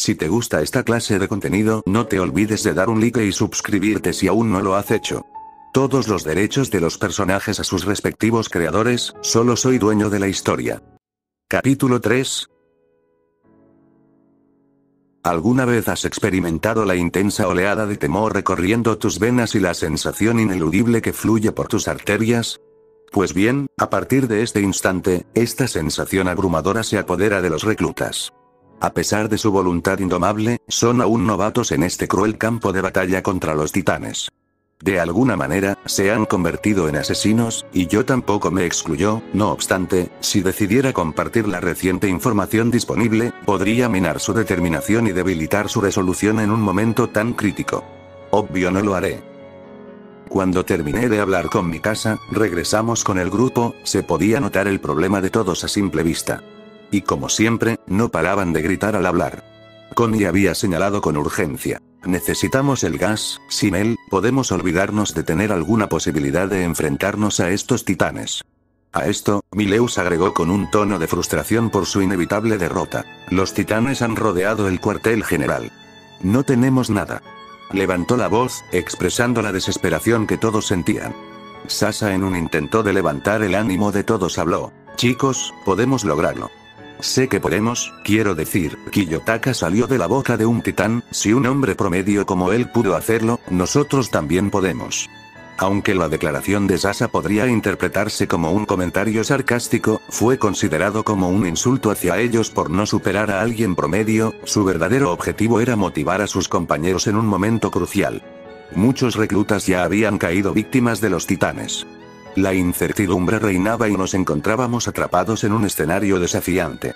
Si te gusta esta clase de contenido, no te olvides de dar un like y suscribirte si aún no lo has hecho. Todos los derechos de los personajes a sus respectivos creadores, solo soy dueño de la historia. Capítulo 3. ¿Alguna vez has experimentado la intensa oleada de temor recorriendo tus venas y la sensación ineludible que fluye por tus arterias? Pues bien, a partir de este instante, esta sensación abrumadora se apodera de los reclutas. A pesar de su voluntad indomable, son aún novatos en este cruel campo de batalla contra los titanes. De alguna manera, se han convertido en asesinos, y yo tampoco me excluyó. No obstante, si decidiera compartir la reciente información disponible, podría minar su determinación y debilitar su resolución en un momento tan crítico. Obvio no lo haré. Cuando terminé de hablar con Mikasa, regresamos con el grupo. Se podía notar el problema de todos a simple vista. Y como siempre, no paraban de gritar al hablar. Connie había señalado con urgencia: necesitamos el gas, sin él, podemos olvidarnos de tener alguna posibilidad de enfrentarnos a estos titanes. A esto, Mileus agregó con un tono de frustración por su inevitable derrota: los titanes han rodeado el cuartel general. No tenemos nada. Levantó la voz, expresando la desesperación que todos sentían. Sasa, en un intento de levantar el ánimo de todos, habló: chicos, podemos lograrlo. Sé que podemos, quiero decir, Kiyotaka salió de la boca de un titán. Si un hombre promedio como él pudo hacerlo, nosotros también podemos. Aunque la declaración de Sasa podría interpretarse como un comentario sarcástico, fue considerado como un insulto hacia ellos por no superar a alguien promedio. Su verdadero objetivo era motivar a sus compañeros en un momento crucial. Muchos reclutas ya habían caído víctimas de los titanes. La incertidumbre reinaba y nos encontrábamos atrapados en un escenario desafiante.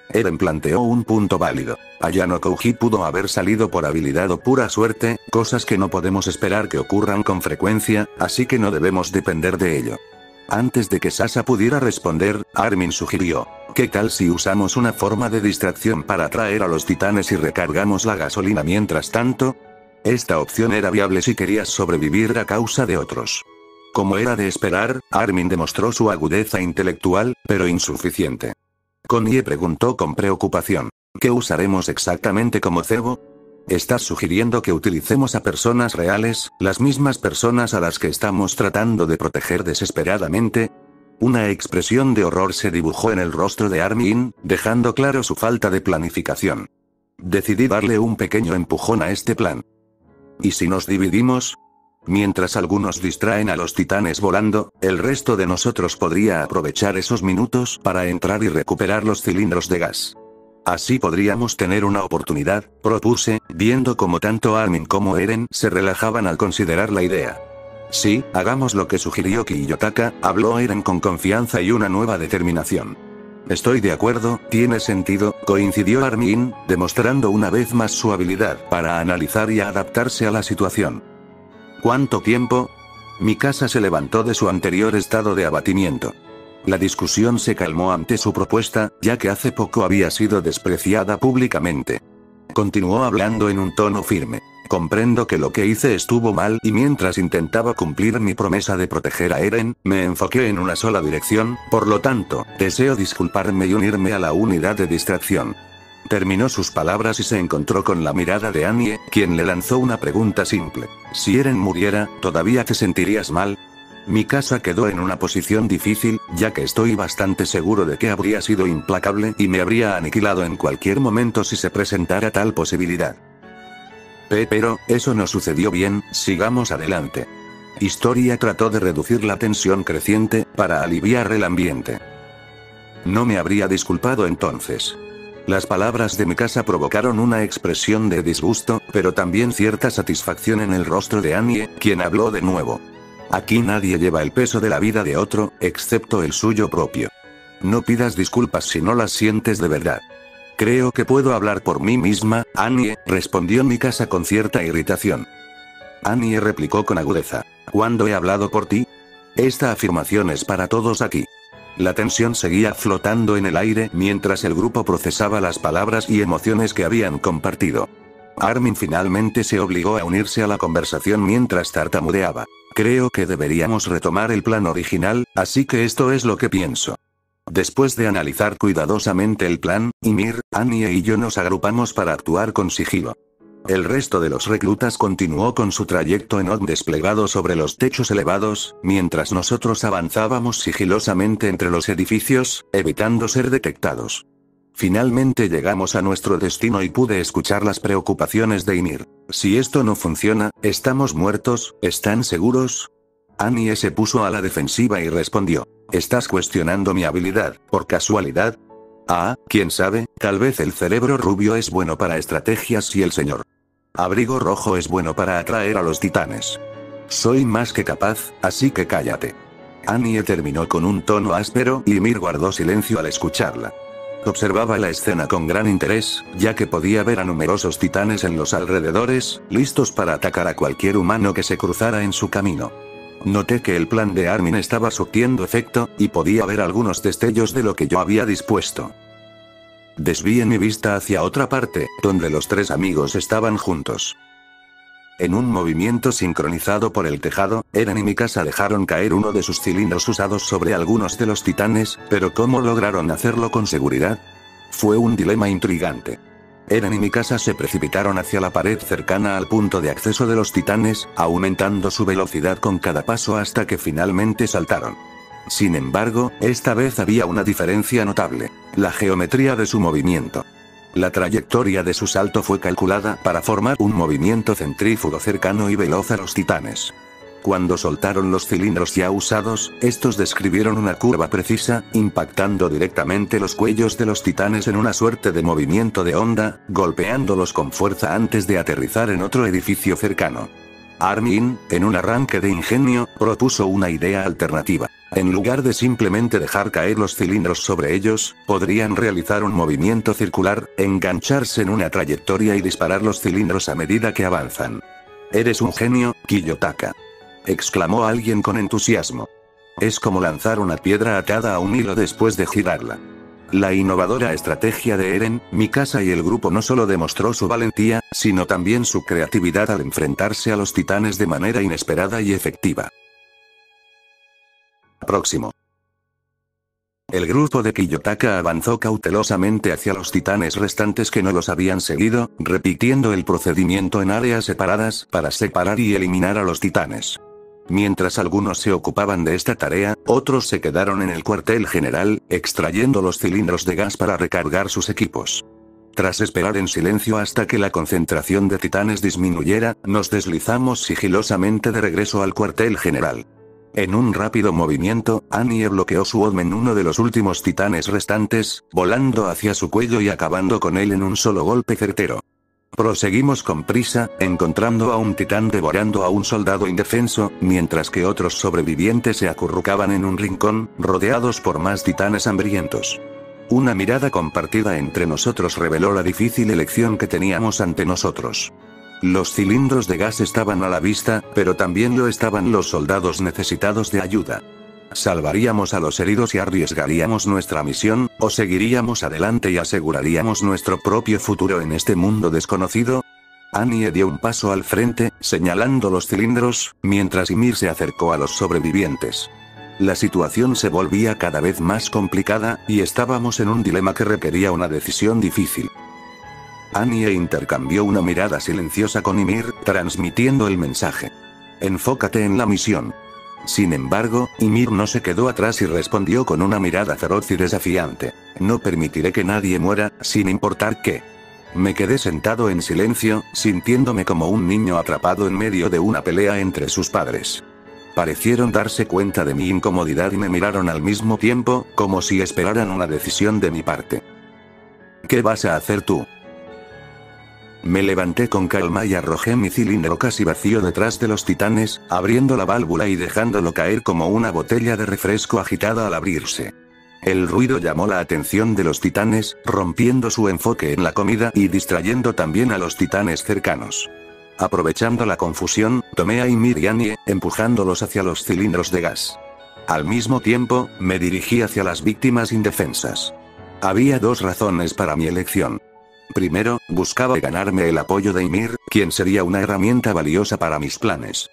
Eren planteó un punto válido. Ayano Kouji pudo haber salido por habilidad o pura suerte, cosas que no podemos esperar que ocurran con frecuencia, así que no debemos depender de ello. Antes de que Sasa pudiera responder, Armin sugirió: ¿qué tal si usamos una forma de distracción para atraer a los titanes y recargamos la gasolina mientras tanto? Esta opción era viable si querías sobrevivir a causa de otros. Como era de esperar, Armin demostró su agudeza intelectual, pero insuficiente. Connie preguntó con preocupación: ¿qué usaremos exactamente como cebo? ¿Estás sugiriendo que utilicemos a personas reales, las mismas personas a las que estamos tratando de proteger desesperadamente? Una expresión de horror se dibujó en el rostro de Armin, dejando claro su falta de planificación. Decidí darle un pequeño empujón a este plan. ¿Y si nos dividimos? Mientras algunos distraen a los titanes volando, el resto de nosotros podría aprovechar esos minutos para entrar y recuperar los cilindros de gas. Así podríamos tener una oportunidad, propuse, viendo como tanto Armin como Eren se relajaban al considerar la idea. Sí, hagamos lo que sugirió Kiyotaka, habló Eren con confianza y una nueva determinación. Estoy de acuerdo, tiene sentido, coincidió Armin, demostrando una vez más su habilidad para analizar y adaptarse a la situación. ¿Cuánto tiempo? Mikasa se levantó de su anterior estado de abatimiento. La discusión se calmó ante su propuesta, ya que hace poco había sido despreciada públicamente. Continuó hablando en un tono firme. Comprendo que lo que hice estuvo mal y mientras intentaba cumplir mi promesa de proteger a Eren, me enfoqué en una sola dirección, por lo tanto, deseo disculparme y unirme a la unidad de distracción. Terminó sus palabras y se encontró con la mirada de Annie, quien le lanzó una pregunta simple: si Eren muriera, ¿todavía te sentirías mal? Mikasa quedó en una posición difícil, ya que estoy bastante seguro de que habría sido implacable y me habría aniquilado en cualquier momento si se presentara tal posibilidad. Pero, eso no sucedió bien, sigamos adelante. Historia trató de reducir la tensión creciente, para aliviar el ambiente. No me habría disculpado entonces. Las palabras de Mikasa provocaron una expresión de disgusto, pero también cierta satisfacción en el rostro de Annie, quien habló de nuevo. Aquí nadie lleva el peso de la vida de otro, excepto el suyo propio. No pidas disculpas si no las sientes de verdad. Creo que puedo hablar por mí misma, Annie, respondió Mikasa con cierta irritación. Annie replicó con agudeza: ¿cuándo he hablado por ti? Esta afirmación es para todos aquí. La tensión seguía flotando en el aire mientras el grupo procesaba las palabras y emociones que habían compartido. Armin finalmente se obligó a unirse a la conversación mientras tartamudeaba: creo que deberíamos retomar el plan original, así que esto es lo que pienso. Después de analizar cuidadosamente el plan, Ymir, Annie y yo nos agrupamos para actuar con sigilo. El resto de los reclutas continuó con su trayecto en Odd desplegado sobre los techos elevados, mientras nosotros avanzábamos sigilosamente entre los edificios, evitando ser detectados. Finalmente llegamos a nuestro destino y pude escuchar las preocupaciones de Ymir. Si esto no funciona, estamos muertos, ¿están seguros? Annie se puso a la defensiva y respondió. ¿Estás cuestionando mi habilidad, por casualidad? Ah, quién sabe, tal vez el cerebro rubio es bueno para estrategias y el señor Abrigo Rojo es bueno para atraer a los titanes. Soy más que capaz, así que cállate. Annie terminó con un tono áspero y Ymir guardó silencio al escucharla. Observaba la escena con gran interés, ya que podía ver a numerosos titanes en los alrededores, listos para atacar a cualquier humano que se cruzara en su camino. Noté que el plan de Armin estaba surtiendo efecto, y podía ver algunos destellos de lo que yo había dispuesto. Desvié mi vista hacia otra parte, donde los tres amigos estaban juntos. En un movimiento sincronizado por el tejado, Eren y Mikasa dejaron caer uno de sus cilindros usados sobre algunos de los titanes, pero ¿cómo lograron hacerlo con seguridad? Fue un dilema intrigante. Eren y Mikasa se precipitaron hacia la pared cercana al punto de acceso de los titanes, aumentando su velocidad con cada paso hasta que finalmente saltaron. Sin embargo, esta vez había una diferencia notable: la geometría de su movimiento. La trayectoria de su salto fue calculada para formar un movimiento centrífugo cercano y veloz a los titanes. Cuando soltaron los cilindros ya usados, estos describieron una curva precisa, impactando directamente los cuellos de los titanes en una suerte de movimiento de onda, golpeándolos con fuerza antes de aterrizar en otro edificio cercano. Armin, en un arranque de ingenio, propuso una idea alternativa. En lugar de simplemente dejar caer los cilindros sobre ellos, podrían realizar un movimiento circular, engancharse en una trayectoria y disparar los cilindros a medida que avanzan. «Eres un genio, Kiyotaka», exclamó alguien con entusiasmo. «Es como lanzar una piedra atada a un hilo después de girarla». La innovadora estrategia de Eren, Mikasa y el grupo no solo demostró su valentía, sino también su creatividad al enfrentarse a los titanes de manera inesperada y efectiva. Próximo. El grupo de Kiyotaka avanzó cautelosamente hacia los titanes restantes que no los habían seguido, repitiendo el procedimiento en áreas separadas para separar y eliminar a los titanes. Mientras algunos se ocupaban de esta tarea, otros se quedaron en el cuartel general, extrayendo los cilindros de gas para recargar sus equipos. Tras esperar en silencio hasta que la concentración de titanes disminuyera, nos deslizamos sigilosamente de regreso al cuartel general. En un rápido movimiento, Annie bloqueó su Odm en uno de los últimos titanes restantes, volando hacia su cuello y acabando con él en un solo golpe certero. Proseguimos con prisa, encontrando a un titán devorando a un soldado indefenso, mientras que otros sobrevivientes se acurrucaban en un rincón, rodeados por más titanes hambrientos. Una mirada compartida entre nosotros reveló la difícil elección que teníamos ante nosotros. Los cilindros de gas estaban a la vista, pero también lo estaban los soldados necesitados de ayuda. ¿Salvaríamos a los heridos y arriesgaríamos nuestra misión, o seguiríamos adelante y aseguraríamos nuestro propio futuro en este mundo desconocido? Annie dio un paso al frente, señalando los cilindros, mientras Ymir se acercó a los sobrevivientes. La situación se volvía cada vez más complicada, y estábamos en un dilema que requería una decisión difícil. Annie intercambió una mirada silenciosa con Ymir, transmitiendo el mensaje: enfócate en la misión. Sin embargo, Ymir no se quedó atrás y respondió con una mirada feroz y desafiante: no permitiré que nadie muera, sin importar qué. Me quedé sentado en silencio, sintiéndome como un niño atrapado en medio de una pelea entre sus padres. Parecieron darse cuenta de mi incomodidad y me miraron al mismo tiempo, como si esperaran una decisión de mi parte. ¿Qué vas a hacer tú? Me levanté con calma y arrojé mi cilindro casi vacío detrás de los titanes, abriendo la válvula y dejándolo caer como una botella de refresco agitada al abrirse. El ruido llamó la atención de los titanes, rompiendo su enfoque en la comida y distrayendo también a los titanes cercanos. Aprovechando la confusión, tomé a Ymir y Annie, empujándolos hacia los cilindros de gas. Al mismo tiempo, me dirigí hacia las víctimas indefensas. Había dos razones para mi elección. Primero, buscaba ganarme el apoyo de Ymir, quien sería una herramienta valiosa para mis planes.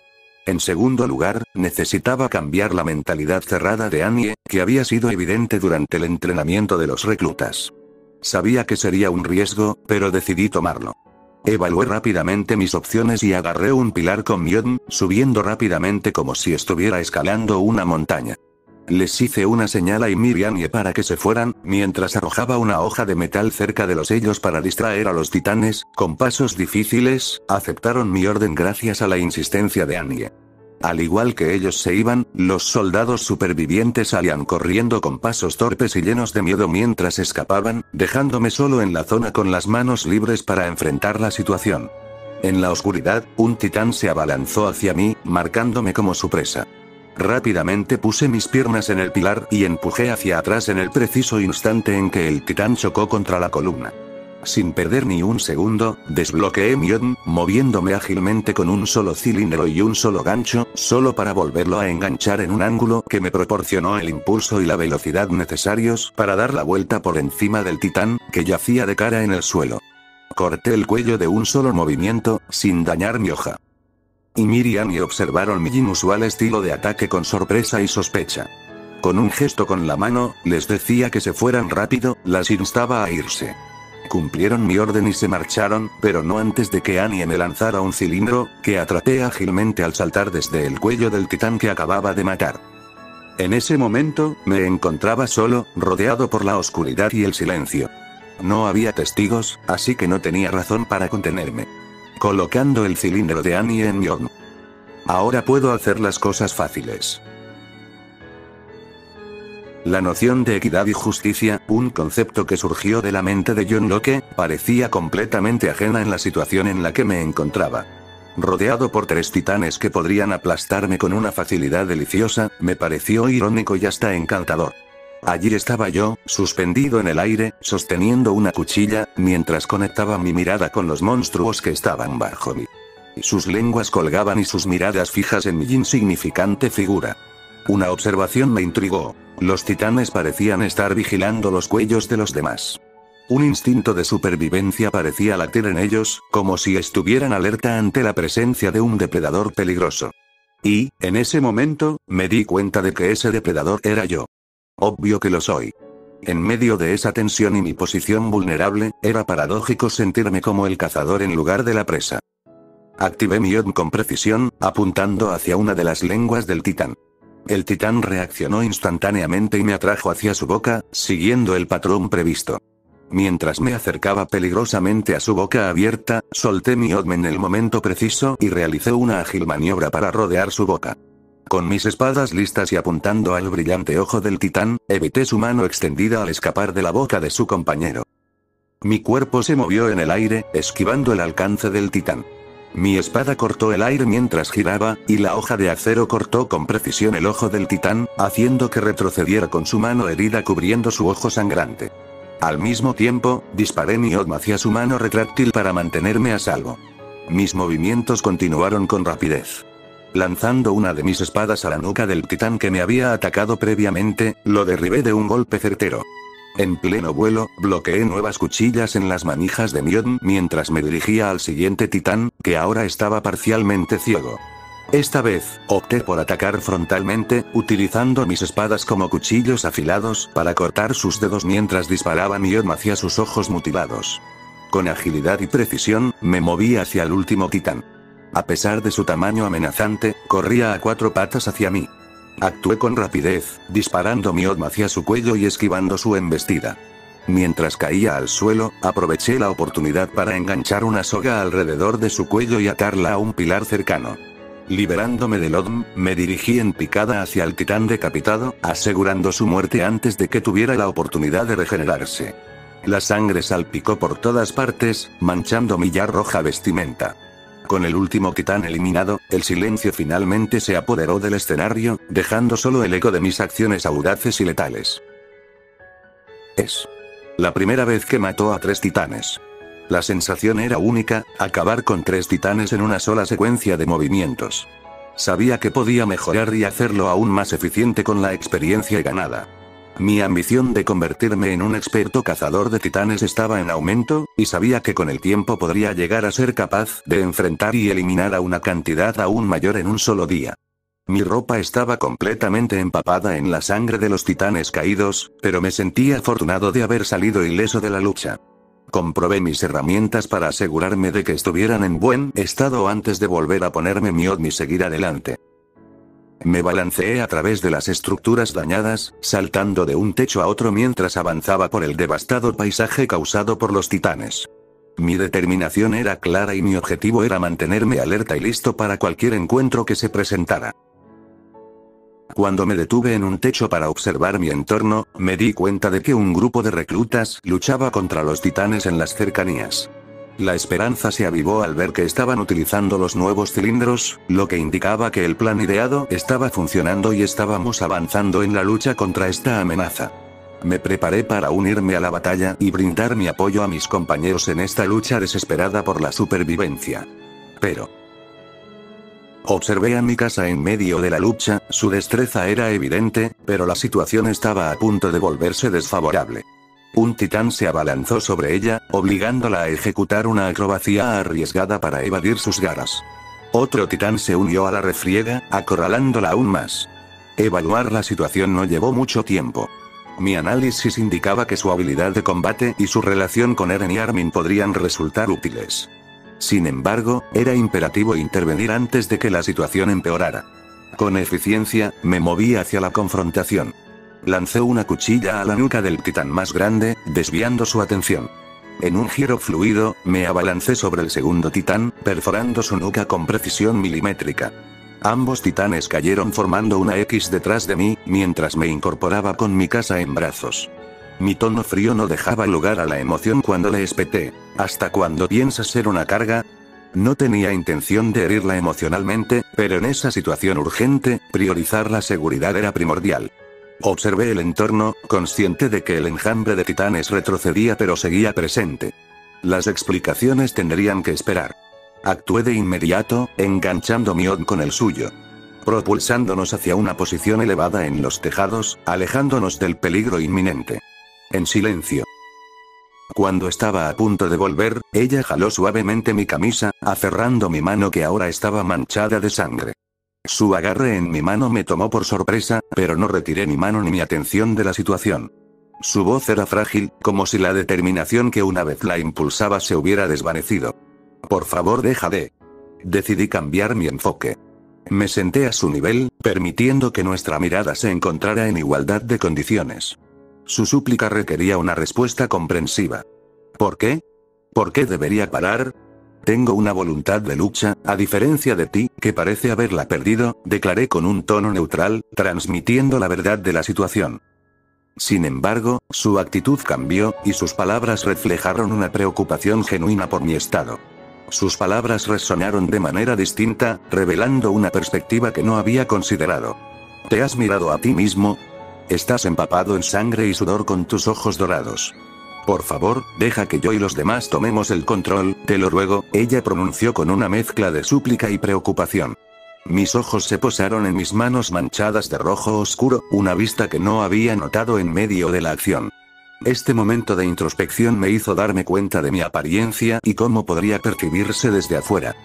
En segundo lugar, necesitaba cambiar la mentalidad cerrada de Annie, que había sido evidente durante el entrenamiento de los reclutas. Sabía que sería un riesgo, pero decidí tomarlo. Evalué rápidamente mis opciones y agarré un pilar con Myon, subiendo rápidamente como si estuviera escalando una montaña. Les hice una señal a Ymir y Annie para que se fueran, mientras arrojaba una hoja de metal cerca de los sellos para distraer a los titanes. Con pasos difíciles, aceptaron mi orden gracias a la insistencia de Annie. Al igual que ellos se iban, los soldados supervivientes salían corriendo con pasos torpes y llenos de miedo mientras escapaban, dejándome solo en la zona con las manos libres para enfrentar la situación. En la oscuridad, un titán se abalanzó hacia mí, marcándome como su presa. Rápidamente puse mis piernas en el pilar y empujé hacia atrás en el preciso instante en que el titán chocó contra la columna. Sin perder ni un segundo, desbloqueé Myon, moviéndome ágilmente con un solo cilindro y un solo gancho, solo para volverlo a enganchar en un ángulo que me proporcionó el impulso y la velocidad necesarios para dar la vuelta por encima del titán, que yacía de cara en el suelo. Corté el cuello de un solo movimiento, sin dañar mi hoja. Ymir y Annie observaron mi inusual estilo de ataque con sorpresa y sospecha. Con un gesto con la mano, les decía que se fueran rápido, las instaba a irse. Cumplieron mi orden y se marcharon, pero no antes de que Annie me lanzara un cilindro, que atrapé ágilmente al saltar desde el cuello del titán que acababa de matar. En ese momento, me encontraba solo, rodeado por la oscuridad y el silencio. No había testigos, así que no tenía razón para contenerme. Colocando el cilindro de Annie en Myon. Ahora puedo hacer las cosas fáciles. La noción de equidad y justicia, un concepto que surgió de la mente de John Locke, parecía completamente ajena en la situación en la que me encontraba. Rodeado por 3 titanes que podrían aplastarme con una facilidad deliciosa, me pareció irónico y hasta encantador. Allí estaba yo, suspendido en el aire, sosteniendo una cuchilla, mientras conectaba mi mirada con los monstruos que estaban bajo mí. Sus lenguas colgaban y sus miradas fijas en mi insignificante figura. Una observación me intrigó. Los titanes parecían estar vigilando los cuellos de los demás. Un instinto de supervivencia parecía latir en ellos, como si estuvieran alerta ante la presencia de un depredador peligroso. Y, en ese momento, me di cuenta de que ese depredador era yo. Obvio que lo soy. En medio de esa tensión y mi posición vulnerable, era paradójico sentirme como el cazador en lugar de la presa. Activé mi Myon con precisión, apuntando hacia una de las lenguas del titán. El titán reaccionó instantáneamente y me atrajo hacia su boca, siguiendo el patrón previsto. Mientras me acercaba peligrosamente a su boca abierta, solté mi Myon en el momento preciso y realicé una ágil maniobra para rodear su boca. Con mis espadas listas y apuntando al brillante ojo del titán, evité su mano extendida al escapar de la boca de su compañero. Mi cuerpo se movió en el aire, esquivando el alcance del titán. Mi espada cortó el aire mientras giraba, y la hoja de acero cortó con precisión el ojo del titán, haciendo que retrocediera con su mano herida cubriendo su ojo sangrante. Al mismo tiempo, disparé mi Myon hacia su mano retráctil para mantenerme a salvo. Mis movimientos continuaron con rapidez. Lanzando una de mis espadas a la nuca del titán que me había atacado previamente, lo derribé de un golpe certero. En pleno vuelo, bloqueé nuevas cuchillas en las manijas de Myon mientras me dirigía al siguiente titán, que ahora estaba parcialmente ciego. Esta vez, opté por atacar frontalmente, utilizando mis espadas como cuchillos afilados para cortar sus dedos mientras disparaba Myon hacia sus ojos mutilados. Con agilidad y precisión, me moví hacia el último titán. A pesar de su tamaño amenazante, corría a 4 patas hacia mí. Actué con rapidez, disparando mi Myon hacia su cuello y esquivando su embestida. Mientras caía al suelo, aproveché la oportunidad para enganchar una soga alrededor de su cuello y atarla a un pilar cercano. Liberándome del Myon, me dirigí en picada hacia el titán decapitado, asegurando su muerte antes de que tuviera la oportunidad de regenerarse. La sangre salpicó por todas partes, manchando mi ya roja vestimenta. Con el último titán eliminado, el silencio finalmente se apoderó del escenario, dejando solo el eco de mis acciones audaces y letales. Es la primera vez que mató a 3 titanes. La sensación era única, acabar con 3 titanes en una sola secuencia de movimientos. Sabía que podía mejorar y hacerlo aún más eficiente con la experiencia ganada. Mi ambición de convertirme en un experto cazador de titanes estaba en aumento, y sabía que con el tiempo podría llegar a ser capaz de enfrentar y eliminar a una cantidad aún mayor en un solo día. Mi ropa estaba completamente empapada en la sangre de los titanes caídos, pero me sentía afortunado de haber salido ileso de la lucha. Comprobé mis herramientas para asegurarme de que estuvieran en buen estado antes de volver a ponerme mi Odin y seguir adelante. Me balanceé a través de las estructuras dañadas, saltando de un techo a otro mientras avanzaba por el devastado paisaje causado por los titanes. Mi determinación era clara y mi objetivo era mantenerme alerta y listo para cualquier encuentro que se presentara. Cuando me detuve en un techo para observar mi entorno, me di cuenta de que un grupo de reclutas luchaba contra los titanes en las cercanías. La esperanza se avivó al ver que estaban utilizando los nuevos cilindros, lo que indicaba que el plan ideado estaba funcionando y estábamos avanzando en la lucha contra esta amenaza. Me preparé para unirme a la batalla y brindar mi apoyo a mis compañeros en esta lucha desesperada por la supervivencia. Pero observé a Mikasa en medio de la lucha, su destreza era evidente, pero la situación estaba a punto de volverse desfavorable. Un titán se abalanzó sobre ella, obligándola a ejecutar una acrobacia arriesgada para evadir sus garras. Otro titán se unió a la refriega, acorralándola aún más. Evaluar la situación no llevó mucho tiempo. Mi análisis indicaba que su habilidad de combate y su relación con Eren y Armin podrían resultar útiles. Sin embargo, era imperativo intervenir antes de que la situación empeorara. Con eficiencia, me moví hacia la confrontación. Lancé una cuchilla a la nuca del titán más grande, desviando su atención. En un giro fluido, me abalancé sobre el segundo titán, perforando su nuca con precisión milimétrica. Ambos titanes cayeron formando una X detrás de mí, mientras me incorporaba con Mikasa en brazos. Mi tono frío no dejaba lugar a la emoción cuando le espeté. ¿Hasta cuándo piensas ser una carga? No tenía intención de herirla emocionalmente, pero en esa situación urgente, priorizar la seguridad era primordial. Observé el entorno, consciente de que el enjambre de titanes retrocedía pero seguía presente. Las explicaciones tendrían que esperar. Actué de inmediato, enganchando mi Odin con el suyo, propulsándonos hacia una posición elevada en los tejados, alejándonos del peligro inminente. En silencio. Cuando estaba a punto de volver, ella jaló suavemente mi camisa, aferrando mi mano que ahora estaba manchada de sangre. Su agarre en mi mano me tomó por sorpresa, pero no retiré mi mano ni mi atención de la situación. Su voz era frágil, como si la determinación que una vez la impulsaba se hubiera desvanecido. Por favor, deja de. Decidí cambiar mi enfoque. Me senté a su nivel, permitiendo que nuestra mirada se encontrara en igualdad de condiciones. Su súplica requería una respuesta comprensiva. ¿Por qué? ¿Por qué debería parar? Tengo una voluntad de lucha, a diferencia de ti, que parece haberla perdido, declaré con un tono neutral, transmitiendo la verdad de la situación. Sin embargo, su actitud cambió, y sus palabras reflejaron una preocupación genuina por mi estado. Sus palabras resonaron de manera distinta, revelando una perspectiva que no había considerado. ¿Te has mirado a ti mismo? Estás empapado en sangre y sudor con tus ojos dorados. Por favor, deja que yo y los demás tomemos el control, te lo ruego, ella pronunció con una mezcla de súplica y preocupación. Mis ojos se posaron en mis manos manchadas de rojo oscuro, una vista que no había notado en medio de la acción. Este momento de introspección me hizo darme cuenta de mi apariencia y cómo podría percibirse desde afuera.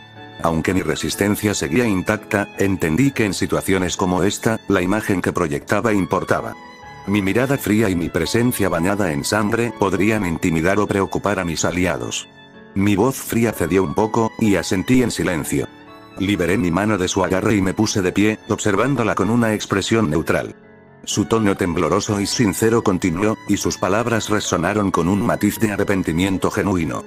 Aunque mi resistencia seguía intacta, entendí que en situaciones como esta, la imagen que proyectaba importaba. Mi mirada fría y mi presencia bañada en sangre podrían intimidar o preocupar a mis aliados. Mi voz fría cedió un poco, y asentí en silencio. Liberé mi mano de su agarre y me puse de pie, observándola con una expresión neutral. Su tono tembloroso y sincero continuó, y sus palabras resonaron con un matiz de arrepentimiento genuino.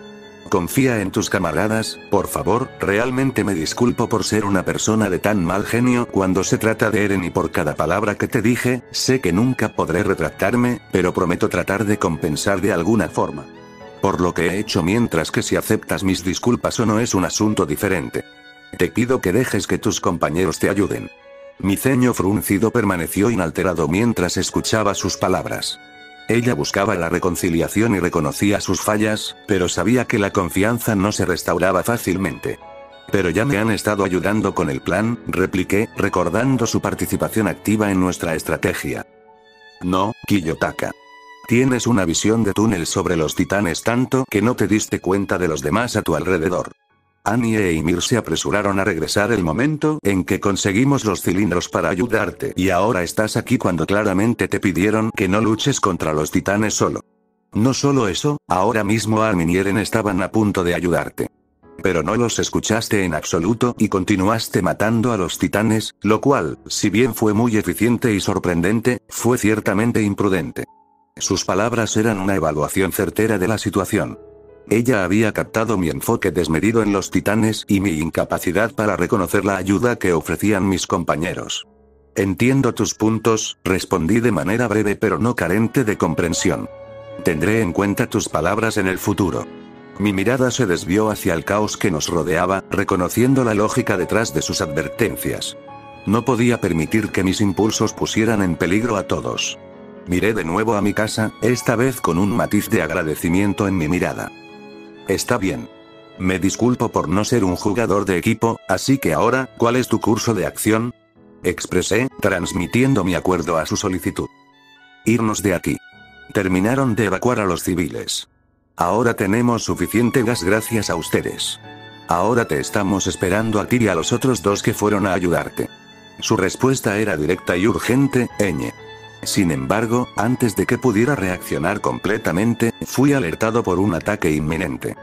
Confía en tus camaradas, por favor, realmente me disculpo por ser una persona de tan mal genio cuando se trata de Eren y por cada palabra que te dije, sé que nunca podré retractarme, pero prometo tratar de compensar de alguna forma. Por lo que he hecho mientras que si aceptas mis disculpas o no es un asunto diferente. Te pido que dejes que tus compañeros te ayuden. Mi ceño fruncido permaneció inalterado mientras escuchaba sus palabras. Ella buscaba la reconciliación y reconocía sus fallas, pero sabía que la confianza no se restauraba fácilmente. Pero ya me han estado ayudando con el plan, repliqué, recordando su participación activa en nuestra estrategia. No, Kiyotaka. Tienes una visión de túnel sobre los titanes tanto que no te diste cuenta de los demás a tu alrededor. Annie e Ymir se apresuraron a regresar el momento en que conseguimos los cilindros para ayudarte y ahora estás aquí cuando claramente te pidieron que no luches contra los titanes solo. No solo eso, ahora mismo Armin y Eren estaban a punto de ayudarte. Pero no los escuchaste en absoluto y continuaste matando a los titanes, lo cual, si bien fue muy eficiente y sorprendente, fue ciertamente imprudente. Sus palabras eran una evaluación certera de la situación. Ella había captado mi enfoque desmedido en los titanes y mi incapacidad para reconocer la ayuda que ofrecían mis compañeros. Entiendo tus puntos, respondí de manera breve pero no carente de comprensión. Tendré en cuenta tus palabras en el futuro. Mi mirada se desvió hacia el caos que nos rodeaba, reconociendo la lógica detrás de sus advertencias. No podía permitir que mis impulsos pusieran en peligro a todos. Miré de nuevo a mi casa, esta vez con un matiz de agradecimiento en mi mirada. Está bien. Me disculpo por no ser un jugador de equipo, así que ahora, ¿cuál es tu curso de acción? Expresé, transmitiendo mi acuerdo a su solicitud. Irnos de aquí. Terminaron de evacuar a los civiles. Ahora tenemos suficiente gas gracias a ustedes. Ahora te estamos esperando a ti y a los otros dos que fueron a ayudarte. Su respuesta era directa y urgente, Ñ. Sin embargo, antes de que pudiera reaccionar completamente, fui alertado por un ataque inminente.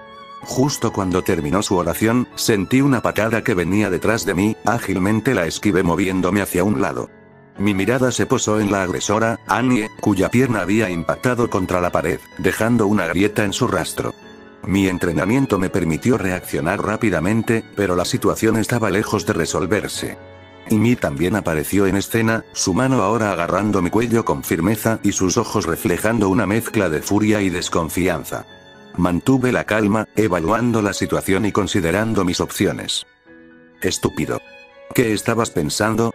Justo cuando terminó su oración, sentí una patada que venía detrás de mí, ágilmente la esquivé moviéndome hacia un lado. Mi mirada se posó en la agresora, Annie, cuya pierna había impactado contra la pared, dejando una grieta en su rastro. Mi entrenamiento me permitió reaccionar rápidamente, pero la situación estaba lejos de resolverse. Ymir también apareció en escena, su mano ahora agarrando mi cuello con firmeza y sus ojos reflejando una mezcla de furia y desconfianza. Mantuve la calma, evaluando la situación y considerando mis opciones. Estúpido. ¿Qué estabas pensando?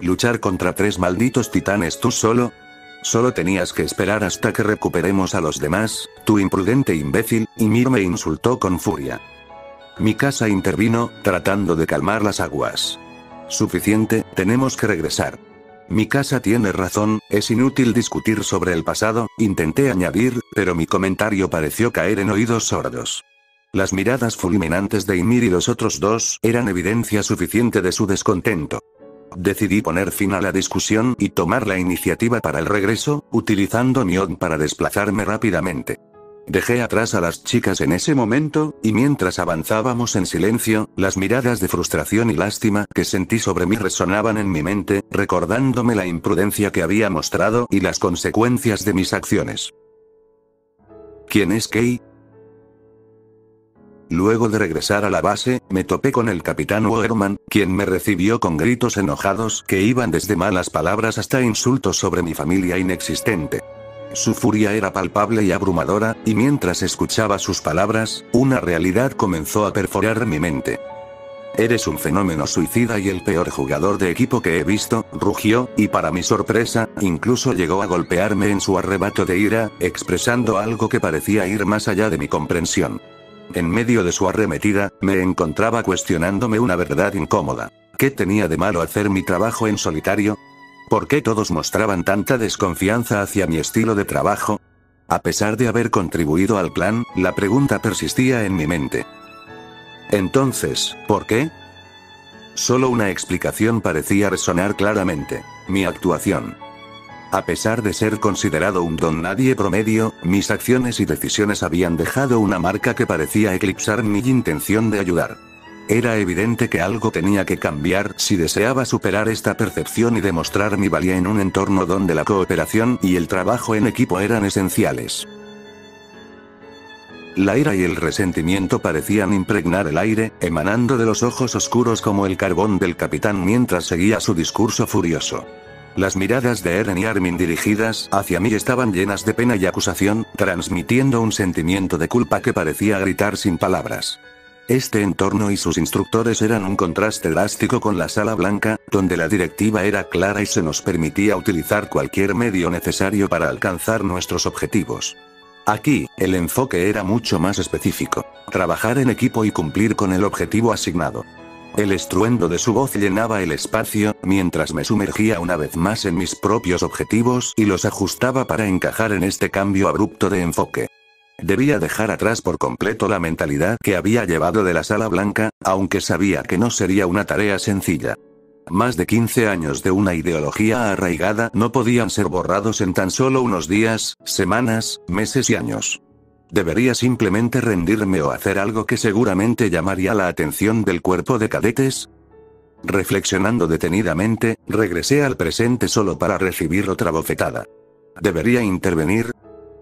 ¿Luchar contra 3 malditos titanes tú solo? Solo tenías que esperar hasta que recuperemos a los demás, tu imprudente imbécil, Ymir me insultó con furia. Mikasa intervino, tratando de calmar las aguas. Suficiente, tenemos que regresar. Mikasa tiene razón, es inútil discutir sobre el pasado, intenté añadir, pero mi comentario pareció caer en oídos sordos. Las miradas fulminantes de Ymir y los otros dos eran evidencia suficiente de su descontento. Decidí poner fin a la discusión y tomar la iniciativa para el regreso, utilizando mi On para desplazarme rápidamente. Dejé atrás a las chicas en ese momento, y mientras avanzábamos en silencio, las miradas de frustración y lástima que sentí sobre mí resonaban en mi mente, recordándome la imprudencia que había mostrado y las consecuencias de mis acciones. ¿Quién es Kei? Luego de regresar a la base, me topé con el capitán Wehrman, quien me recibió con gritos enojados que iban desde malas palabras hasta insultos sobre mi familia inexistente. Su furia era palpable y abrumadora, y mientras escuchaba sus palabras, una realidad comenzó a perforar mi mente. Eres un fenómeno suicida y el peor jugador de equipo que he visto, rugió, y para mi sorpresa, incluso llegó a golpearme en su arrebato de ira, expresando algo que parecía ir más allá de mi comprensión. En medio de su arremetida, me encontraba cuestionándome una verdad incómoda. ¿Qué tenía de malo hacer mi trabajo en solitario? ¿Por qué todos mostraban tanta desconfianza hacia mi estilo de trabajo? A pesar de haber contribuido al plan, la pregunta persistía en mi mente. Entonces, ¿por qué? Solo una explicación parecía resonar claramente: mi actuación. A pesar de ser considerado un don nadie promedio, mis acciones y decisiones habían dejado una marca que parecía eclipsar mi intención de ayudar. Era evidente que algo tenía que cambiar si deseaba superar esta percepción y demostrar mi valía en un entorno donde la cooperación y el trabajo en equipo eran esenciales. La ira y el resentimiento parecían impregnar el aire, emanando de los ojos oscuros como el carbón del capitán mientras seguía su discurso furioso. Las miradas de Eren y Armin dirigidas hacia mí estaban llenas de pena y acusación, transmitiendo un sentimiento de culpa que parecía gritar sin palabras. Este entorno y sus instructores eran un contraste drástico con la Sala Blanca, donde la directiva era clara y se nos permitía utilizar cualquier medio necesario para alcanzar nuestros objetivos. Aquí, el enfoque era mucho más específico: trabajar en equipo y cumplir con el objetivo asignado. El estruendo de su voz llenaba el espacio, mientras me sumergía una vez más en mis propios objetivos y los ajustaba para encajar en este cambio abrupto de enfoque. Debía dejar atrás por completo la mentalidad que había llevado de la Sala Blanca, aunque sabía que no sería una tarea sencilla. Más de 15 años de una ideología arraigada no podían ser borrados en tan solo unos días, semanas, meses y años. Debería simplemente rendirme o hacer algo que seguramente llamaría la atención del cuerpo de cadetes. Reflexionando detenidamente, regresé al presente solo para recibir otra bofetada. ¿Debería intervenir?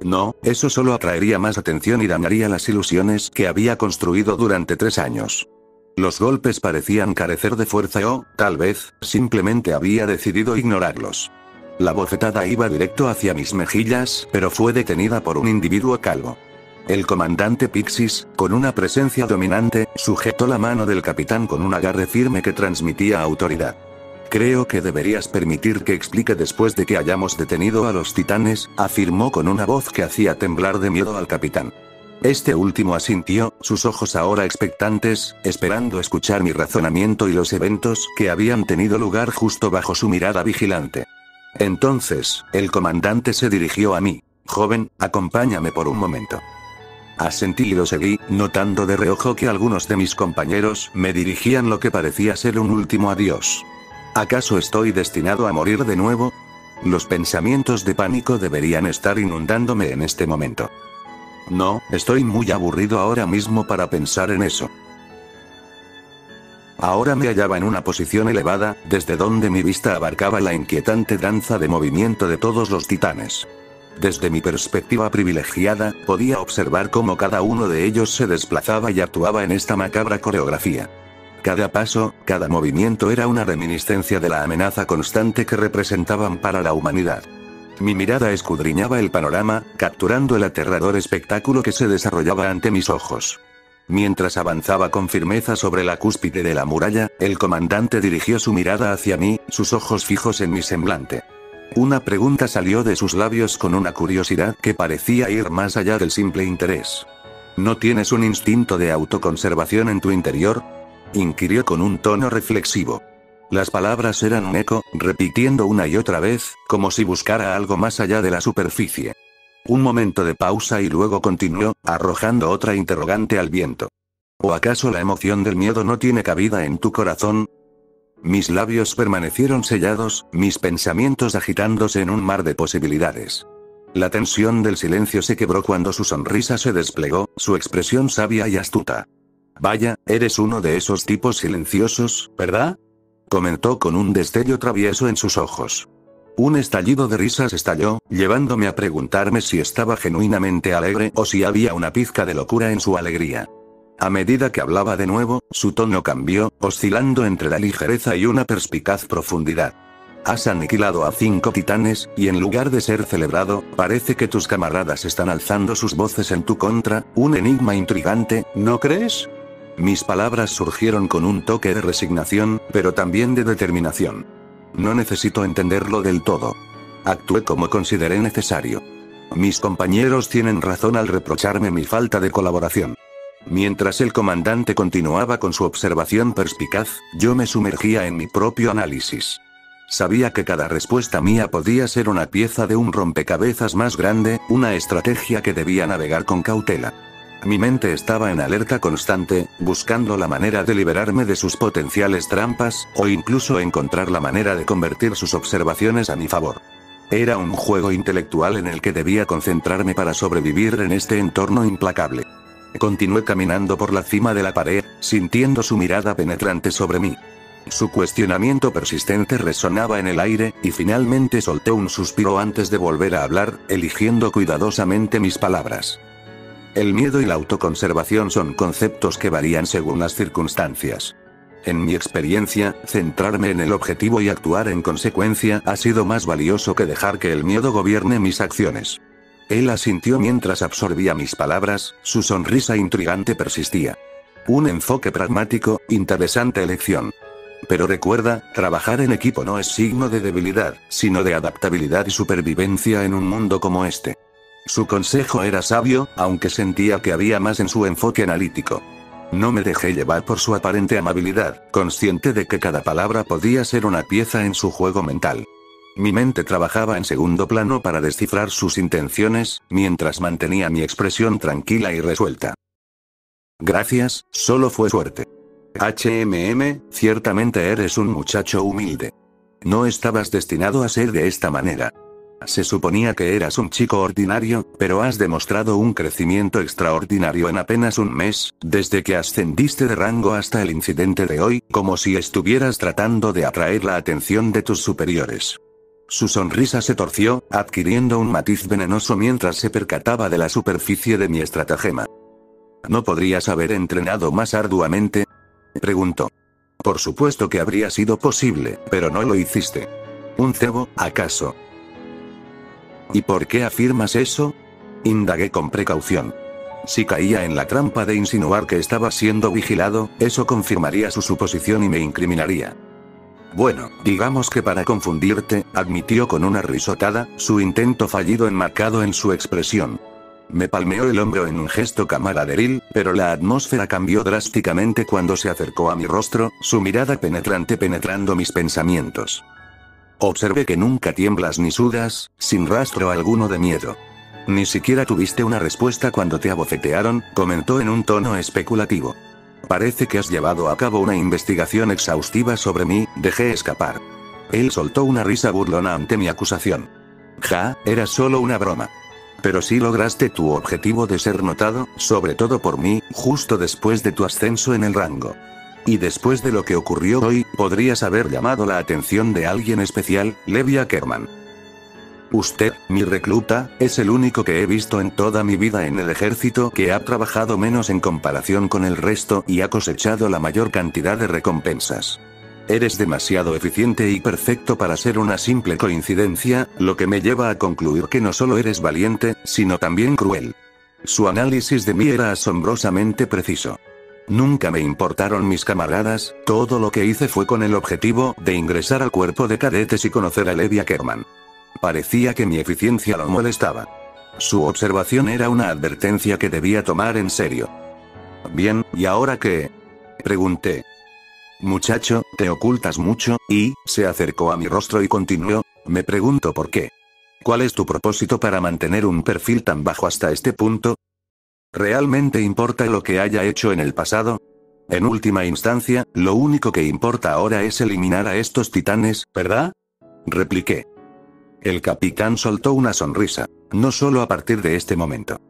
No, eso solo atraería más atención y dañaría las ilusiones que había construido durante 3 años. Los golpes parecían carecer de fuerza o, tal vez, simplemente había decidido ignorarlos. La bofetada iba directo hacia mis mejillas, pero fue detenida por un individuo calvo. El comandante Pixis, con una presencia dominante, sujetó la mano del capitán con un agarre firme que transmitía autoridad. Creo que deberías permitir que explique después de que hayamos detenido a los titanes, afirmó con una voz que hacía temblar de miedo al capitán. Este último asintió, sus ojos ahora expectantes, esperando escuchar mi razonamiento y los eventos que habían tenido lugar justo bajo su mirada vigilante. Entonces, el comandante se dirigió a mí. Joven, acompáñame por un momento. Asentí y lo seguí, notando de reojo que algunos de mis compañeros me dirigían lo que parecía ser un último adiós. ¿Acaso estoy destinado a morir de nuevo? Los pensamientos de pánico deberían estar inundándome en este momento. No, estoy muy aburrido ahora mismo para pensar en eso. Ahora me hallaba en una posición elevada, desde donde mi vista abarcaba la inquietante danza de movimiento de todos los titanes. Desde mi perspectiva privilegiada, podía observar cómo cada uno de ellos se desplazaba y actuaba en esta macabra coreografía. Cada paso, cada movimiento era una reminiscencia de la amenaza constante que representaban para la humanidad. Mi mirada escudriñaba el panorama, capturando el aterrador espectáculo que se desarrollaba ante mis ojos. Mientras avanzaba con firmeza sobre la cúspide de la muralla, el comandante dirigió su mirada hacia mí, sus ojos fijos en mi semblante. Una pregunta salió de sus labios con una curiosidad que parecía ir más allá del simple interés. ¿No tienes un instinto de autoconservación en tu interior?, inquirió con un tono reflexivo. Las palabras eran un eco, repitiendo una y otra vez, como si buscara algo más allá de la superficie. Un momento de pausa y luego continuó, arrojando otra interrogante al viento. ¿O acaso la emoción del miedo no tiene cabida en tu corazón? Mis labios permanecieron sellados, mis pensamientos agitándose en un mar de posibilidades. La tensión del silencio se quebró cuando su sonrisa se desplegó, su expresión sabia y astuta. Vaya, eres uno de esos tipos silenciosos, ¿verdad?, comentó con un destello travieso en sus ojos. Un estallido de risas estalló, llevándome a preguntarme si estaba genuinamente alegre o si había una pizca de locura en su alegría. A medida que hablaba de nuevo, su tono cambió, oscilando entre la ligereza y una perspicaz profundidad. Has aniquilado a 5 titanes, y en lugar de ser celebrado, parece que tus camaradas están alzando sus voces en tu contra, un enigma intrigante, ¿no crees? Mis palabras surgieron con un toque de resignación, pero también de determinación. No necesito entenderlo del todo. Actué como consideré necesario. Mis compañeros tienen razón al reprocharme mi falta de colaboración. Mientras el comandante continuaba con su observación perspicaz, yo me sumergía en mi propio análisis. Sabía que cada respuesta mía podía ser una pieza de un rompecabezas más grande, una estrategia que debía navegar con cautela. Mi mente estaba en alerta constante, buscando la manera de liberarme de sus potenciales trampas, o incluso encontrar la manera de convertir sus observaciones a mi favor. Era un juego intelectual en el que debía concentrarme para sobrevivir en este entorno implacable. Continué caminando por la cima de la pared, sintiendo su mirada penetrante sobre mí. Su cuestionamiento persistente resonaba en el aire, y finalmente solté un suspiro antes de volver a hablar, eligiendo cuidadosamente mis palabras. El miedo y la autoconservación son conceptos que varían según las circunstancias. En mi experiencia, centrarme en el objetivo y actuar en consecuencia ha sido más valioso que dejar que el miedo gobierne mis acciones. Él asintió mientras absorbía mis palabras, su sonrisa intrigante persistía. Un enfoque pragmático, interesante elección. Pero recuerda, trabajar en equipo no es signo de debilidad, sino de adaptabilidad y supervivencia en un mundo como este. Su consejo era sabio, aunque sentía que había más en su enfoque analítico. No me dejé llevar por su aparente amabilidad, consciente de que cada palabra podía ser una pieza en su juego mental. Mi mente trabajaba en segundo plano para descifrar sus intenciones, mientras mantenía mi expresión tranquila y resuelta. Gracias, solo fue suerte. Ciertamente eres un muchacho humilde. No estabas destinado a ser de esta manera. Se suponía que eras un chico ordinario, pero has demostrado un crecimiento extraordinario en apenas un mes, desde que ascendiste de rango hasta el incidente de hoy, como si estuvieras tratando de atraer la atención de tus superiores. Su sonrisa se torció, adquiriendo un matiz venenoso mientras se percataba de la superficie de mi estratagema. ¿No podrías haber entrenado más arduamente?, preguntó. Por supuesto que habría sido posible, pero no lo hiciste. ¿Un cebo, acaso? ¿Y por qué afirmas eso?, indagué con precaución. Si caía en la trampa de insinuar que estaba siendo vigilado, eso confirmaría su suposición y me incriminaría. Bueno, digamos que para confundirte, admitió con una risotada, su intento fallido enmarcado en su expresión. Me palmeó el hombro en un gesto camaraderil, pero la atmósfera cambió drásticamente cuando se acercó a mi rostro, su mirada penetrante penetrando mis pensamientos. Observé que nunca tiemblas ni sudas, sin rastro alguno de miedo. Ni siquiera tuviste una respuesta cuando te abofetearon, comentó en un tono especulativo. Parece que has llevado a cabo una investigación exhaustiva sobre mí, dejé escapar. Él soltó una risa burlona ante mi acusación. Ja, era solo una broma. Pero sí lograste tu objetivo de ser notado, sobre todo por mí, justo después de tu ascenso en el rango. Y después de lo que ocurrió hoy, podrías haber llamado la atención de alguien especial, Levi Ackerman. Usted, mi recluta, es el único que he visto en toda mi vida en el ejército que ha trabajado menos en comparación con el resto y ha cosechado la mayor cantidad de recompensas. Eres demasiado eficiente y perfecto para ser una simple coincidencia, lo que me lleva a concluir que no solo eres valiente, sino también cruel. Su análisis de mí era asombrosamente preciso. Nunca me importaron mis camaradas, todo lo que hice fue con el objetivo de ingresar al cuerpo de cadetes y conocer a Levi Ackerman. Parecía que mi eficiencia lo molestaba. Su observación era una advertencia que debía tomar en serio. Bien, ¿y ahora qué?, pregunté. Muchacho, te ocultas mucho, y, se acercó a mi rostro y continuó, me pregunto por qué. ¿Cuál es tu propósito para mantener un perfil tan bajo hasta este punto? ¿Realmente importa lo que haya hecho en el pasado? En última instancia, lo único que importa ahora es eliminar a estos titanes, ¿verdad?, repliqué. El capitán soltó una sonrisa. No solo a partir de este momento.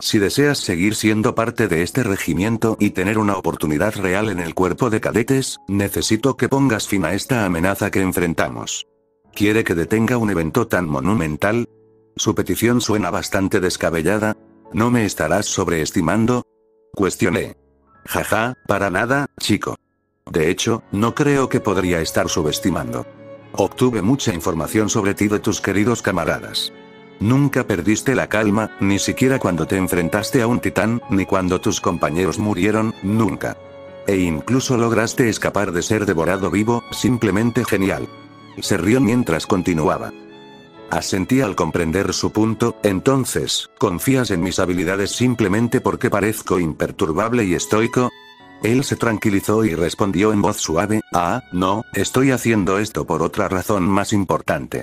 Si deseas seguir siendo parte de este regimiento y tener una oportunidad real en el cuerpo de cadetes, necesito que pongas fin a esta amenaza que enfrentamos. ¿Quiere que detenga un evento tan monumental? Su petición suena bastante descabellada. ¿No me estarás sobreestimando?, cuestioné. Jaja, para nada, chico. De hecho, no creo que podría estar subestimando. Obtuve mucha información sobre ti de tus queridos camaradas. Nunca perdiste la calma, ni siquiera cuando te enfrentaste a un titán, ni cuando tus compañeros murieron, nunca. E incluso lograste escapar de ser devorado vivo, simplemente genial. Se rió mientras continuaba. Asentí al comprender su punto. Entonces, ¿confías en mis habilidades simplemente porque parezco imperturbable y estoico? Él se tranquilizó y respondió en voz suave, no, estoy haciendo esto por otra razón más importante.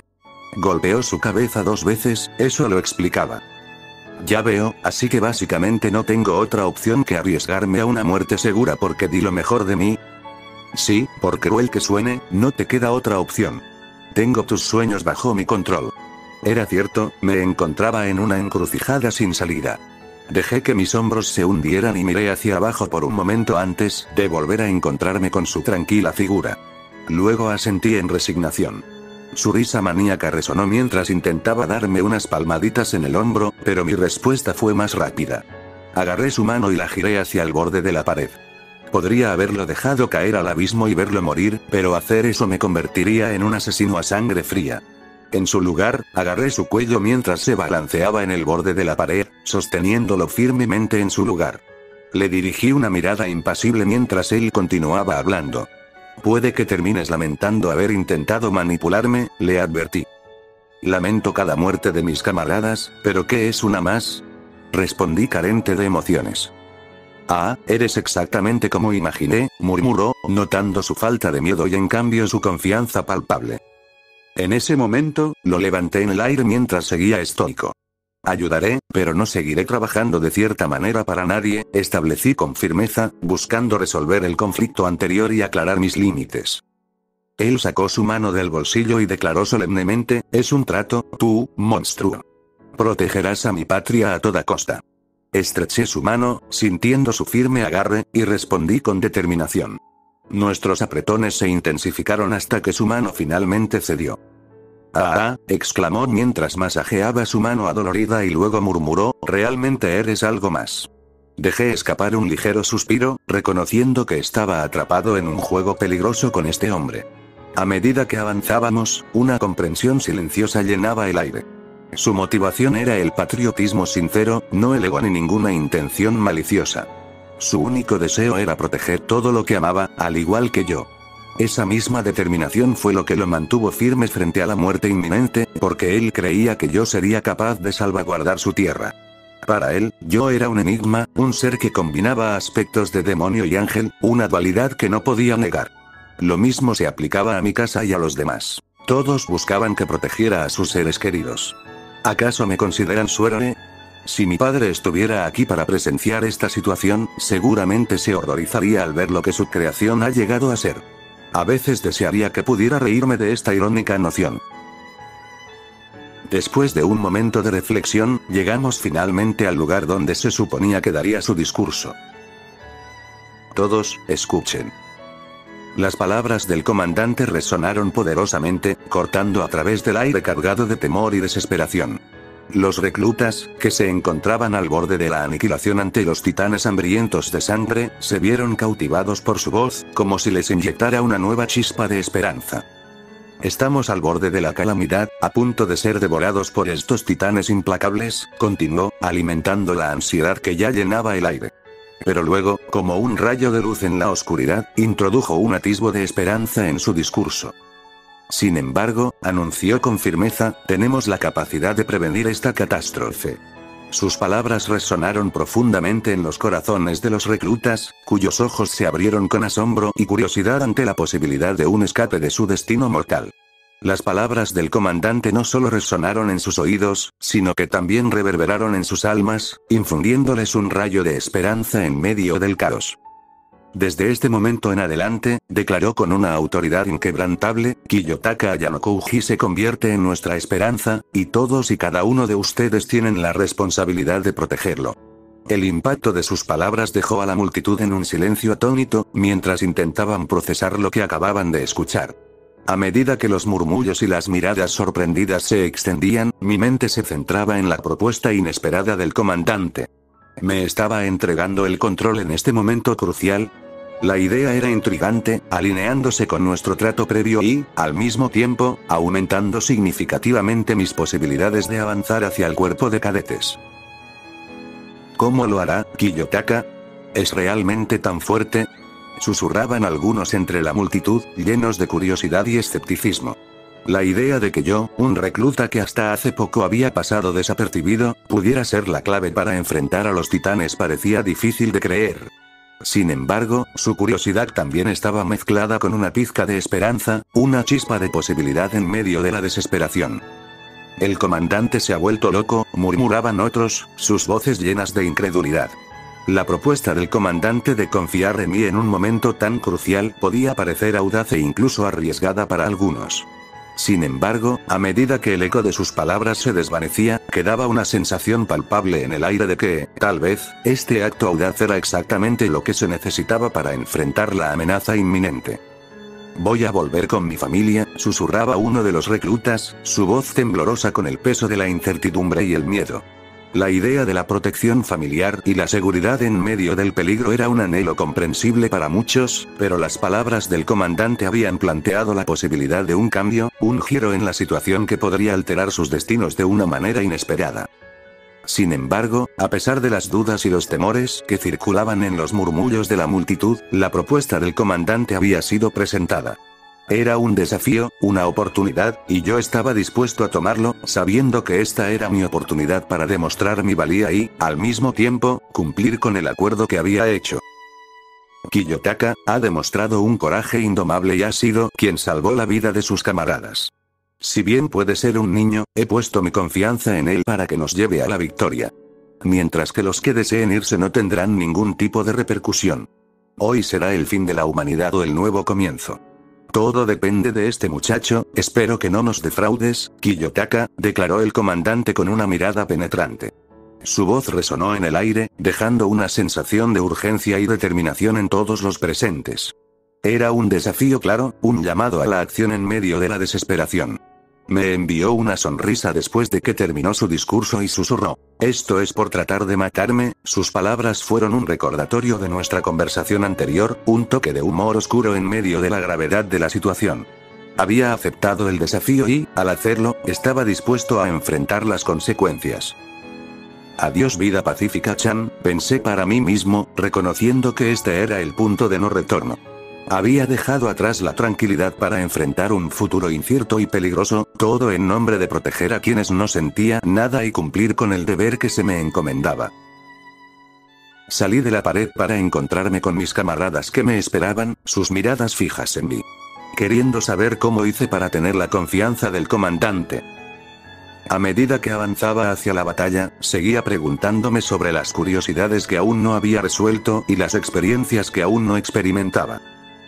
Golpeó su cabeza 2 veces, eso lo explicaba. Ya veo, así que básicamente no tengo otra opción que arriesgarme a una muerte segura porque di lo mejor de mí. Sí, por cruel que suene, no te queda otra opción. Tengo tus sueños bajo mi control. Era cierto, me encontraba en una encrucijada sin salida. Dejé que mis hombros se hundieran y miré hacia abajo por un momento antes de volver a encontrarme con su tranquila figura. Luego asentí en resignación. Su risa maníaca resonó mientras intentaba darme unas palmaditas en el hombro, pero mi respuesta fue más rápida. Agarré su mano y la giré hacia el borde de la pared. Podría haberlo dejado caer al abismo y verlo morir, pero hacer eso me convertiría en un asesino a sangre fría. En su lugar, agarré su cuello mientras se balanceaba en el borde de la pared, sosteniéndolo firmemente en su lugar. Le dirigí una mirada impasible mientras él continuaba hablando. Puede que termines lamentando haber intentado manipularme, le advertí. Lamento cada muerte de mis camaradas, pero ¿qué es una más?, respondí carente de emociones. Ah, eres exactamente como imaginé, murmuró, notando su falta de miedo y en cambio su confianza palpable. En ese momento, lo levanté en el aire mientras seguía estoico. Ayudaré, pero no seguiré trabajando de cierta manera para nadie, establecí con firmeza, buscando resolver el conflicto anterior y aclarar mis límites. Él sacó su mano del bolsillo y declaró solemnemente, es un trato, tú, monstruo. Protegerás a mi patria a toda costa. Estreché su mano, sintiendo su firme agarre, y respondí con determinación. Nuestros apretones se intensificaron hasta que su mano finalmente cedió. Ah, exclamó mientras masajeaba su mano adolorida y luego murmuró, realmente eres algo más. Dejé escapar un ligero suspiro, reconociendo que estaba atrapado en un juego peligroso con este hombre. A medida que avanzábamos, una comprensión silenciosa llenaba el aire. Su motivación era el patriotismo sincero, no el ego ni ninguna intención maliciosa. Su único deseo era proteger todo lo que amaba, al igual que yo. Esa misma determinación fue lo que lo mantuvo firme frente a la muerte inminente, porque él creía que yo sería capaz de salvaguardar su tierra. Para él, yo era un enigma, un ser que combinaba aspectos de demonio y ángel, una dualidad que no podía negar. Lo mismo se aplicaba a mi casa y a los demás. Todos buscaban que protegiera a sus seres queridos. ¿Acaso me consideran su héroe? Si mi padre estuviera aquí para presenciar esta situación, seguramente se horrorizaría al ver lo que su creación ha llegado a ser. A veces desearía que pudiera reírme de esta irónica noción. Después de un momento de reflexión, llegamos finalmente al lugar donde se suponía que daría su discurso. Todos, escuchen. Las palabras del comandante resonaron poderosamente, cortando a través del aire cargado de temor y desesperación. Los reclutas, que se encontraban al borde de la aniquilación ante los titanes hambrientos de sangre, se vieron cautivados por su voz, como si les inyectara una nueva chispa de esperanza. Estamos al borde de la calamidad, a punto de ser devorados por estos titanes implacables, continuó, alimentando la ansiedad que ya llenaba el aire. Pero luego, como un rayo de luz en la oscuridad, introdujo un atisbo de esperanza en su discurso. Sin embargo, anunció con firmeza, tenemos la capacidad de prevenir esta catástrofe. Sus palabras resonaron profundamente en los corazones de los reclutas, cuyos ojos se abrieron con asombro y curiosidad ante la posibilidad de un escape de su destino mortal. Las palabras del comandante no solo resonaron en sus oídos, sino que también reverberaron en sus almas, infundiéndoles un rayo de esperanza en medio del caos. Desde este momento en adelante, declaró con una autoridad inquebrantable, Kiyotaka Ayanokouji se convierte en nuestra esperanza, y todos y cada uno de ustedes tienen la responsabilidad de protegerlo. El impacto de sus palabras dejó a la multitud en un silencio atónito, mientras intentaban procesar lo que acababan de escuchar. A medida que los murmullos y las miradas sorprendidas se extendían, mi mente se centraba en la propuesta inesperada del comandante. ¿Me estaba entregando el control en este momento crucial? La idea era intrigante, alineándose con nuestro trato previo y, al mismo tiempo, aumentando significativamente mis posibilidades de avanzar hacia el cuerpo de cadetes. ¿Cómo lo hará, Kiyotaka? ¿Es realmente tan fuerte? Susurraban algunos entre la multitud, llenos de curiosidad y escepticismo. La idea de que yo, un recluta que hasta hace poco había pasado desapercibido, pudiera ser la clave para enfrentar a los titanes parecía difícil de creer. Sin embargo, su curiosidad también estaba mezclada con una pizca de esperanza, una chispa de posibilidad en medio de la desesperación. El comandante se ha vuelto loco, murmuraban otros, sus voces llenas de incredulidad. La propuesta del comandante de confiar en mí en un momento tan crucial podía parecer audaz e incluso arriesgada para algunos. Sin embargo, a medida que el eco de sus palabras se desvanecía, quedaba una sensación palpable en el aire de que, tal vez, este acto audaz era exactamente lo que se necesitaba para enfrentar la amenaza inminente. Voy a volver con mi familia, susurraba uno de los reclutas, su voz temblorosa con el peso de la incertidumbre y el miedo. La idea de la protección familiar y la seguridad en medio del peligro era un anhelo comprensible para muchos, pero las palabras del comandante habían planteado la posibilidad de un cambio, un giro en la situación que podría alterar sus destinos de una manera inesperada. Sin embargo, a pesar de las dudas y los temores que circulaban en los murmullos de la multitud, la propuesta del comandante había sido presentada. Era un desafío, una oportunidad, y yo estaba dispuesto a tomarlo, sabiendo que esta era mi oportunidad para demostrar mi valía y, al mismo tiempo, cumplir con el acuerdo que había hecho. Kiyotaka ha demostrado un coraje indomable y ha sido quien salvó la vida de sus camaradas. Si bien puede ser un niño, he puesto mi confianza en él para que nos lleve a la victoria. Mientras que los que deseen irse no tendrán ningún tipo de repercusión. Hoy será el fin de la humanidad o el nuevo comienzo. Todo depende de este muchacho, espero que no nos defraudes, Kiyotaka, declaró el comandante con una mirada penetrante. Su voz resonó en el aire, dejando una sensación de urgencia y determinación en todos los presentes. Era un desafío claro, un llamado a la acción en medio de la desesperación. Me envió una sonrisa después de que terminó su discurso y susurró: «Esto es por tratar de matarme». Sus palabras fueron un recordatorio de nuestra conversación anterior, un toque de humor oscuro en medio de la gravedad de la situación. Había aceptado el desafío y, al hacerlo, estaba dispuesto a enfrentar las consecuencias. Adiós vida pacífica Chan, pensé para mí mismo, reconociendo que este era el punto de no retorno. Había dejado atrás la tranquilidad para enfrentar un futuro incierto y peligroso, todo en nombre de proteger a quienes no sentía nada y cumplir con el deber que se me encomendaba. Salí de la pared para encontrarme con mis camaradas que me esperaban, sus miradas fijas en mí. Queriendo saber cómo hice para tener la confianza del comandante. A medida que avanzaba hacia la batalla, seguía preguntándome sobre las curiosidades que aún no había resuelto y las experiencias que aún no experimentaba.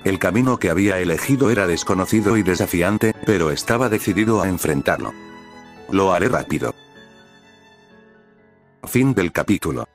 El camino que había elegido era desconocido y desafiante, pero estaba decidido a enfrentarlo. Lo haré rápido. Fin del capítulo.